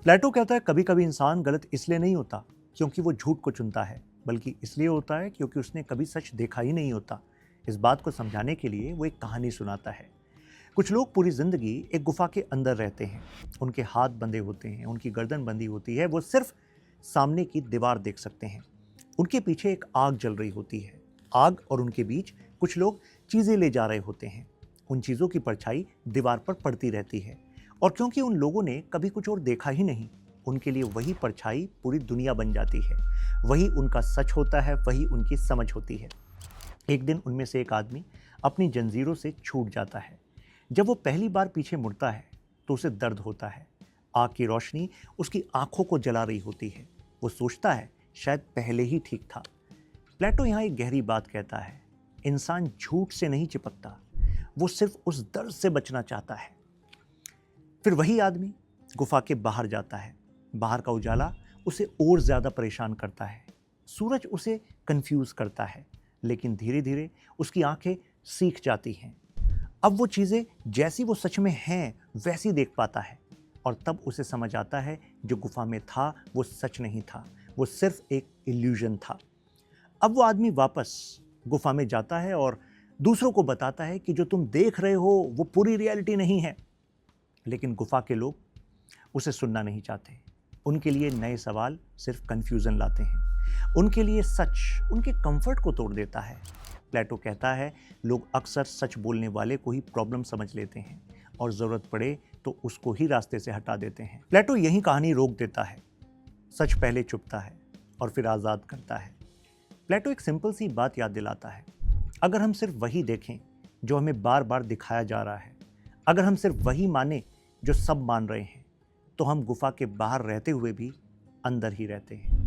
प्लेटो कहता है कभी कभी इंसान गलत इसलिए नहीं होता क्योंकि वो झूठ को चुनता है, बल्कि इसलिए होता है क्योंकि उसने कभी सच देखा ही नहीं होता। इस बात को समझाने के लिए वो एक कहानी सुनाता है। कुछ लोग पूरी जिंदगी एक गुफा के अंदर रहते हैं। उनके हाथ बंधे होते हैं, उनकी गर्दन बंधी होती है, वो सिर्फ सामने की दीवार देख सकते हैं। उनके पीछे एक आग जल रही होती है। आग और उनके बीच कुछ लोग चीजें ले जा रहे होते हैं। उन चीजों की परछाई दीवार पर पड़ती रहती है, और क्योंकि उन लोगों ने कभी कुछ और देखा ही नहीं, उनके लिए वही परछाई पूरी दुनिया बन जाती है। वही उनका सच होता है, वही उनकी समझ होती है। एक दिन उनमें से एक आदमी अपनी जंजीरों से छूट जाता है। जब वो पहली बार पीछे मुड़ता है तो उसे दर्द होता है। आग की रोशनी उसकी आंखों को जला रही होती है। वो सोचता है शायद पहले ही ठीक था। प्लेटो यहाँ एक गहरी बात कहता है, इंसान झूठ से नहीं चिपकता, वो सिर्फ उस दर्द से बचना चाहता है। फिर वही आदमी गुफा के बाहर जाता है। बाहर का उजाला उसे और ज्यादा परेशान करता है। सूरज उसे कंफ्यूज करता है, लेकिन धीरे धीरे उसकी आंखें सीख जाती हैं। अब वो चीजें जैसी वो सच में हैं वैसी देख पाता है, और तब उसे समझ आता है जो गुफा में था वो सच नहीं था, वो सिर्फ एक इल्यूजन था। अब वो आदमी वापस गुफा में जाता है और दूसरों को बताता है कि जो तुम देख रहे हो वो पूरी रियलिटी नहीं है। लेकिन गुफा के लोग उसे सुनना नहीं चाहते। उनके लिए नए सवाल सिर्फ कंफ्यूजन लाते हैं। उनके लिए सच उनके कंफर्ट को तोड़ देता है। प्लेटो कहता है लोग अक्सर सच बोलने वाले को ही प्रॉब्लम समझ लेते हैं, और ज़रूरत पड़े तो उसको ही रास्ते से हटा देते हैं। प्लेटो यही कहानी रोक देता है। सच पहले चुपता है और फिर आज़ाद करता है। प्लेटो एक सिंपल सी बात याद दिलाता है, अगर हम सिर्फ वही देखें जो हमें बार बार दिखाया जा रहा है, अगर हम सिर्फ वही माने जो सब मान रहे हैं, तो हम गुफा के बाहर रहते हुए भी अंदर ही रहते हैं।